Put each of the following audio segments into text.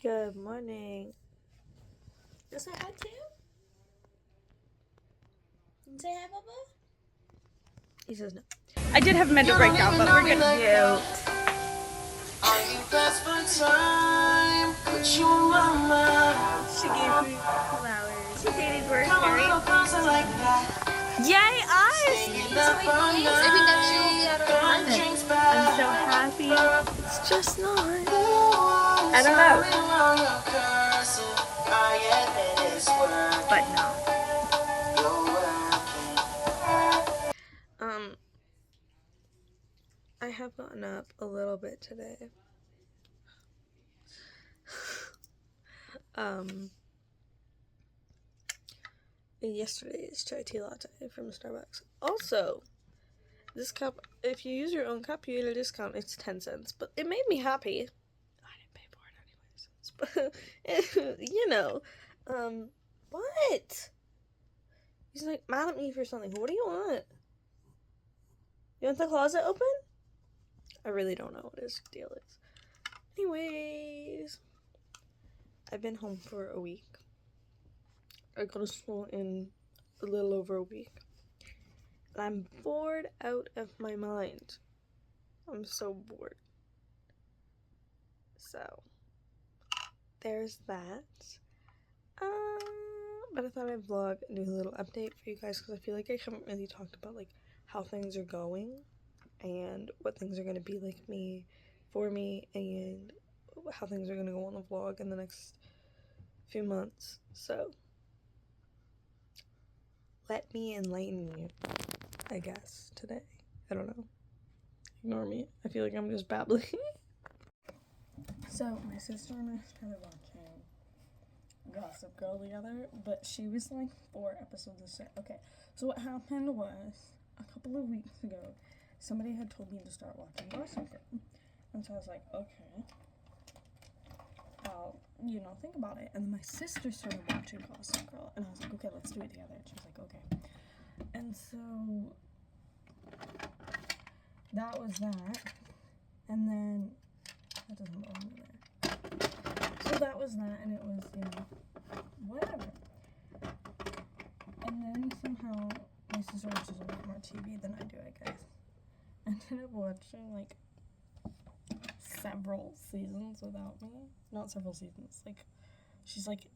Good morning. You say hi too? You say hi, Papa? He says no. I did have a mental breakdown, but we're good. Are you fast for time? Put you on my mind. She gave me flowers. She said these were Come a very. little closer like that. Yay, us! Singing up all Maybe night. next year we'll be at our Throwing apartment. drinks I'm back. so happy. It's just not. Ooh, I don't know. smiling while you're cursing. I admit it's working. But no. You're working. I have gotten up a little bit today. Yesterday's chai tea latte from Starbucks. Also, this cup, if you use your own cup, you get a discount. It's 10 cents, but it made me happy. I didn't pay for it anyways. But, you know, what? He's like mad at me for something. What do you want? You want the closet open? I really don't know what his deal is. Anyways, I've been home for a week. I go to school in a little over a week. And I'm bored out of my mind. I'm so bored. So, there's that. But I thought I'd vlog and do a little update for you guys because I feel like I haven't really talked about like how things are going and what things are going to be like for me and how things are going to go on the vlog in the next few months. So, let me enlighten you, I guess, today. I don't know. Ignore me. I feel like I'm just babbling. So, my sister and I started watching Gossip Girl together, but she was like 4 episodes of shit. Okay, so what happened was, a couple of weeks ago, somebody had told me to start watching Gossip Girl. And so I was like, okay, I'll, think about it. And then my sister started watching Gossip Girl, and I was like, okay, let's do it together. And she was like, okay. And so that was that. And then that doesn't belong in there. So that was that, and it was, whatever. And then somehow my sister watches a lot more TV than I do, I guess. I ended up watching like several seasons without me. Not several seasons. Like she's like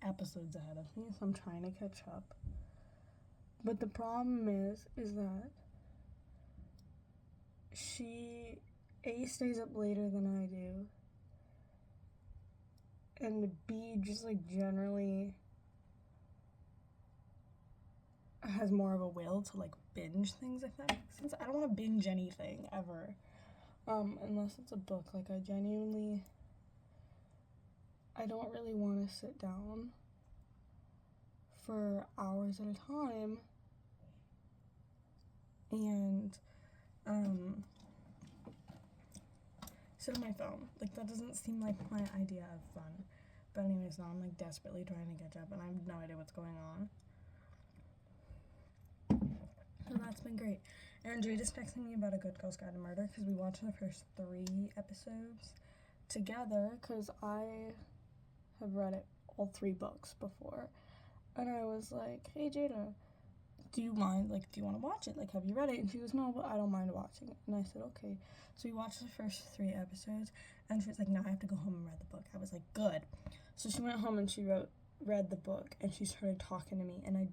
episodes ahead of me, so I'm trying to catch up. But the problem is that she A, stays up later than I do, and B, just like generally has more of a will to like binge things, if that makes sense. I don't want to binge anything ever, unless it's a book. Like I don't really want to sit down for hours at a time and sit on my phone. Like that doesn't seem like my idea of fun. But anyways, now I'm like desperately trying to catch up and I have no idea what's going on. So that's been great. And Jade is texting me about A Good Girl's Guide to Murder because we watched the first 3 episodes together because I have read all 3 books before. And I was like, hey Jada, do you want to watch it? Like, have you read it? And she goes, no, but I don't mind watching it. And I said, okay. So we watched the first 3 episodes, and she was like, no, I have to go home and read the book. I was like, good. So she went home and she read the book, and she started talking to me, and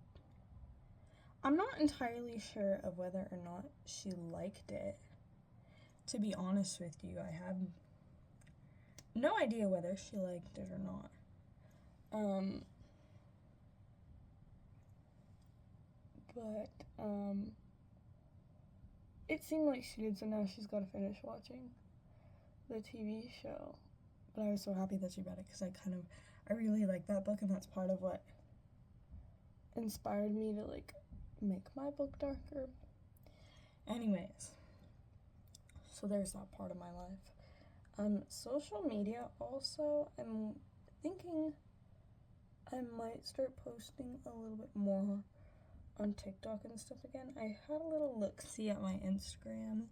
I'm not entirely sure of whether or not she liked it. To be honest with you, I have no idea whether she liked it or not. But it seemed like she did, so now she's got to finish watching the TV show. But I was so happy that she read it because I really like that book, and that's part of what inspired me to like make my book darker. Anyways, so there's that part of my life. Social media also, I'm thinking I might start posting a little bit more on TikTok and stuff again. I had a little look-see at my Instagram,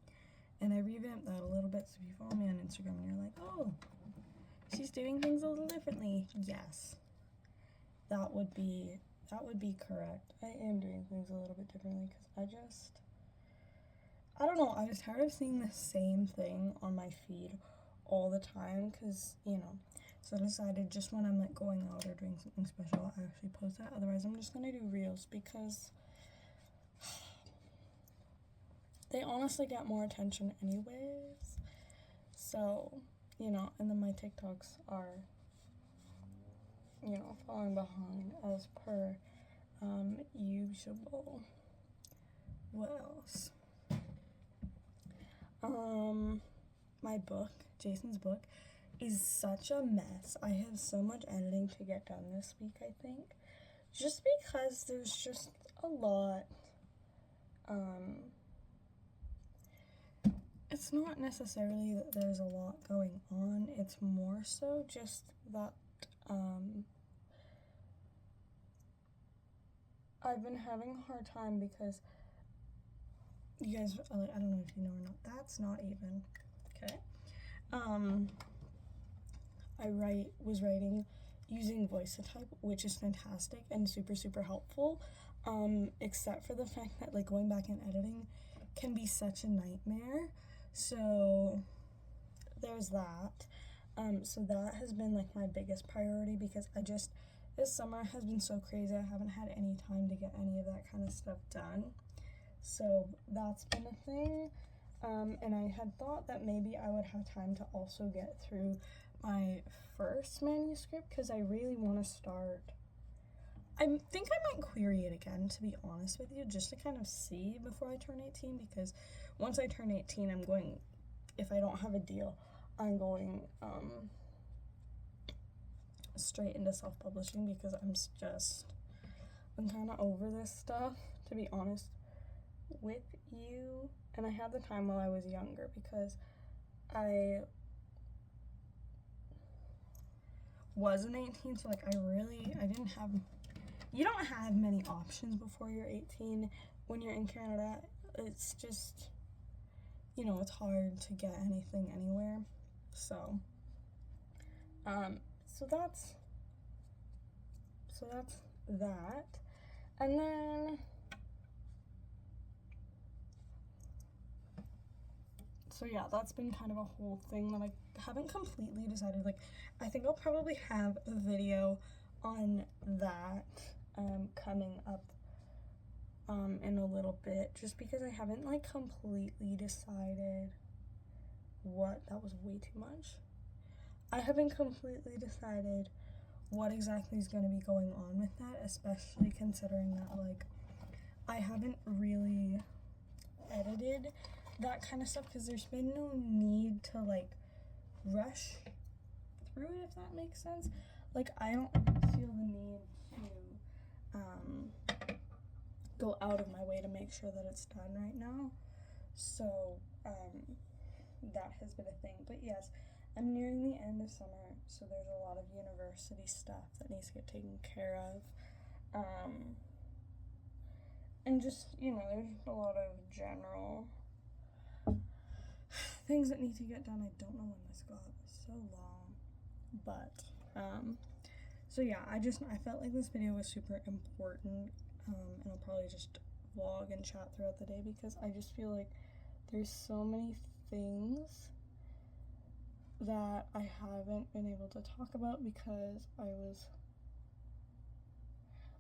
and I revamped that a little bit, so if you follow me on Instagram and you're like, oh, she's doing things a little differently. Yes. That would be correct. I am doing things a little bit differently because I don't know, I was tired of seeing the same thing on my feed all the time because, so I decided just when I'm like going out or doing something special, I actually post that. Otherwise, I'm just gonna do reels because they honestly get more attention anyways. So, and then my TikToks are, falling behind as per usual. What else? My book, Jason's book, is such a mess. I have so much editing to get done this week, I think. Just because there's just a lot. It's not necessarily that there's a lot going on. It's more so just that, I've been having a hard time because you guys, I don't know if you know or not, that's not even, okay. I was writing using voice to type, which is fantastic and super, super helpful, except for the fact that, like, going back and editing can be such a nightmare, so there's that. So that has been, like, my biggest priority because this summer has been so crazy. I haven't had any time to get any of that kind of stuff done. So that's been a thing. And I had thought that maybe I would have time to also get through my first manuscript because I really want to start. I think I might query it again, to be honest with you, just to kind of see before I turn 18, because once I turn 18, I'm going, if I don't have a deal, I'm going straight into self-publishing because I'm kind of over this stuff, to be honest with you. And I had the time while I was younger because I wasn't 18, so like you don't have many options before you're 18 when you're in Canada. It's just, it's hard to get anything anywhere. So that's that. And then so yeah, that's been kind of a whole thing that I haven't completely decided. Like, I think I'll probably have a video on that coming up in a little bit, just because I haven't like completely decided that was way too much. I haven't completely decided what exactly is going to be going on with that, especially considering that like I haven't really edited that kind of stuff because there's been no need to like rush through it, if that makes sense. Like, I don't feel the need to go out of my way to make sure that it's done right now. So that has been a thing. But yes, I'm nearing the end of summer, so there's a lot of university stuff that needs to get taken care of. And just, there's a lot of general things that need to get done. I don't know when this got so long, but so yeah, I felt like this video was super important, and I'll probably just vlog and chat throughout the day because I just feel like there's so many things that I haven't been able to talk about because I was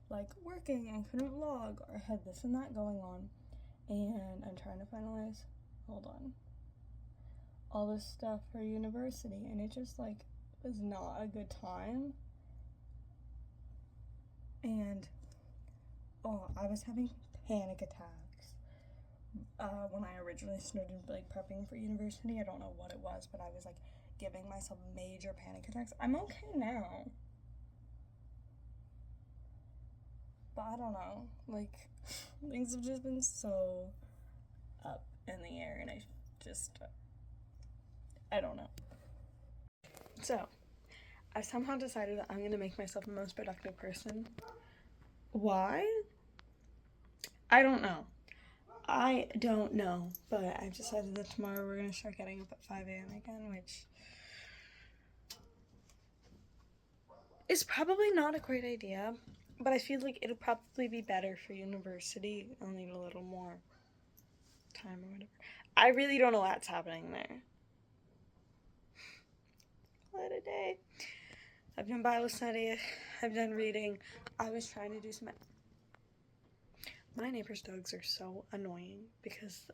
like working and couldn't vlog or had this and that going on, and I'm trying to finalize all this stuff for university, and it just like was not a good time. And I was having panic attacks when I originally started like prepping for university. I don't know what it was, but I was like giving myself major panic attacks. I'm okay now, but I don't know, like things have just been so up in the air, and I don't know. So I somehow decided that I'm going to make myself the most productive person. Why? I don't know, but I've decided that tomorrow we're going to start getting up at 5 a.m. again, which is probably not a great idea, but I feel like it'll probably be better for university. I'll need a little more time or whatever. I really don't know what's happening there. What a day. I've done Bible study. I've done reading. I was trying to do some... My neighbor's dogs are so annoying because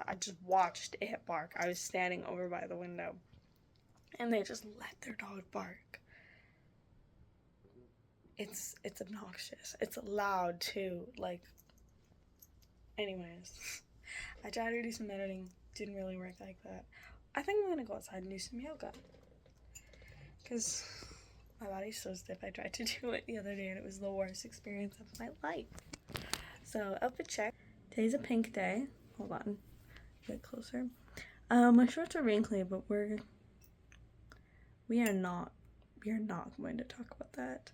I just watched it bark. I was standing over by the window and they just let their dog bark. It's obnoxious. It's loud too. Like, anyways, I tried to do some editing. Didn't really work like that. I think I'm gonna go outside and do some yoga because my body's so stiff. I tried to do it the other day and it was the worst experience of my life. So, outfit check. Today's a pink day. Hold on. Get closer. My shorts are wrinkly, but we are not going to talk about that.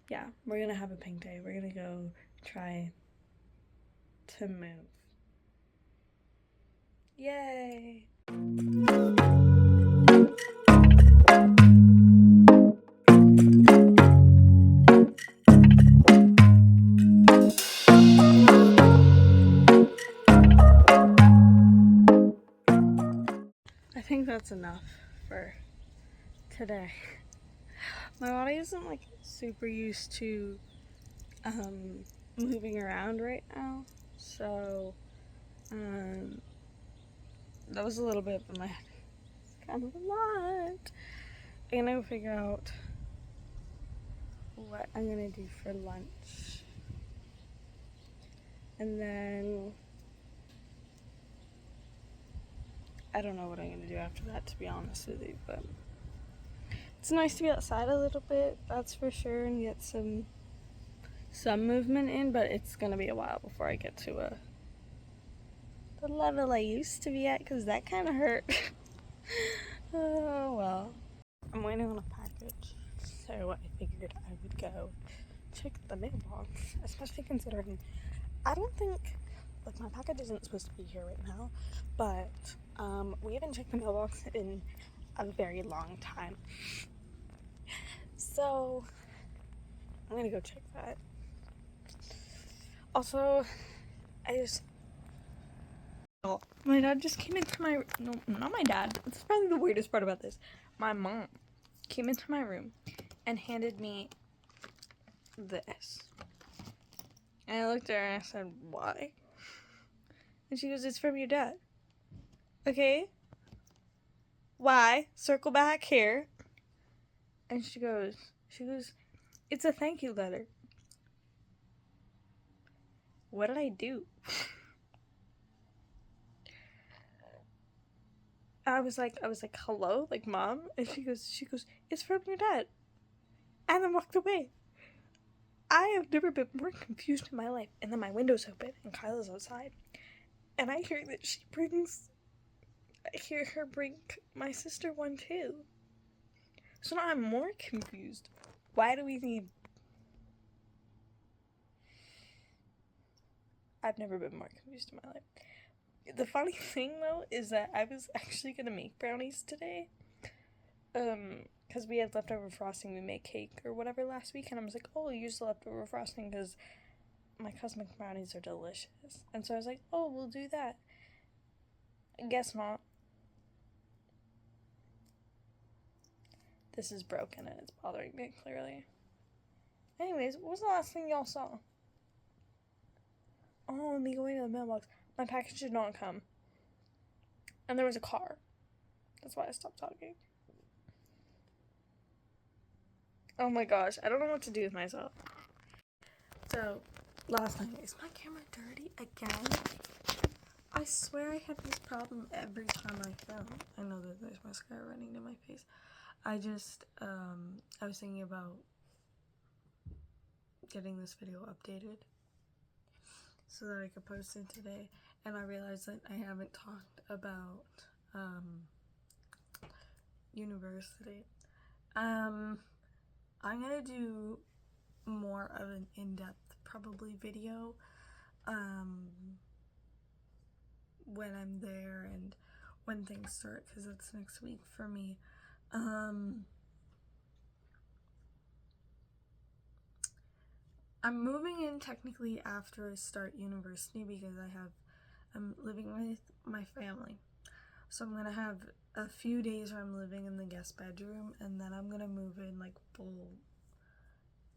Yeah, we're gonna have a pink day. We're gonna go try to move. Yay! I think that's enough for today. My body isn't like super used to moving around right now, so that was a little bit, but my kind of a lot. I'm gonna figure out what I'm gonna do for lunch, and then I don't know what I'm gonna do after that, to be honest with you, but it's nice to be outside a little bit, that's for sure, and get some movement in, but it's gonna be a while before I get to the level I used to be at, because that kind of hurt. Oh well. I'm waiting on a package, so I figured I would go check the mailbox, especially considering I don't think, like, my package isn't supposed to be here right now, but we haven't checked the mailbox in a very long time. So I'm gonna go check that. Also, my dad just came into my... No, not my dad. This is probably the weirdest part about this. My mom came into my room and handed me this. And I looked at her and I said, why? And she goes, it's from your dad. Okay. Why? Circle back here. And she goes, it's a thank you letter. What did I do? I was like, hello? Like, Mom? And she goes, it's from your dad. And then walked away. I have never been more confused in my life. And then my window's open and Kyla's outside. And I hear that I hear her bring my sister one too. So now I'm more confused. Why do we need... I've never been more confused in my life. The funny thing, though, is that I was actually gonna make brownies today. Because we had leftover frosting, we made cake or whatever last week, and I was like, oh, I'll use the leftover frosting because my cosmic brownies are delicious. And so I was like, oh, we'll do that. Guess not. This is broken and it's bothering me, clearly. Anyways, what was the last thing y'all saw? Oh, me going to the mailbox. My package did not come. And there was a car. That's why I stopped talking. Oh my gosh, I don't know what to do with myself. So, last night, is my camera dirty again? I swear I have this problem every time I film. I know that there's mascara running down my face. I was thinking about getting this video updated so that I could post it today, and I realized that I haven't talked about university. I'm gonna do more of an in-depth probably video when I'm there and when things start, because it's next week for me. I'm moving in technically after I start university because I'm living with my family. So I'm gonna have a few days where I'm living in the guest bedroom, and then I'm gonna move in like full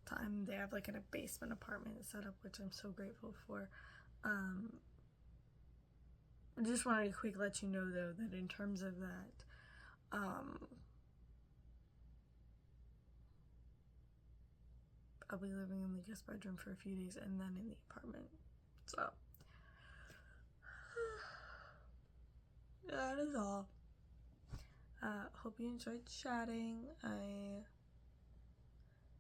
time. They have like a basement apartment set up, which I'm so grateful for. I just wanted to quick let you know though that in terms of that, I'll be living in the guest bedroom for a few days and then in the apartment. So that is all. Hope you enjoyed chatting. I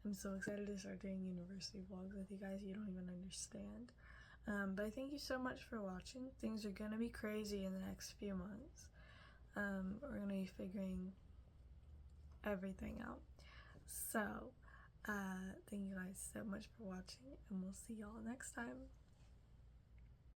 am so excited to start doing university vlogs with you guys. You don't even understand. But I thank you so much for watching. Things are gonna be crazy in the next few months. We're gonna be figuring everything out. So, thank you guys so much for watching, and we'll see y'all next time.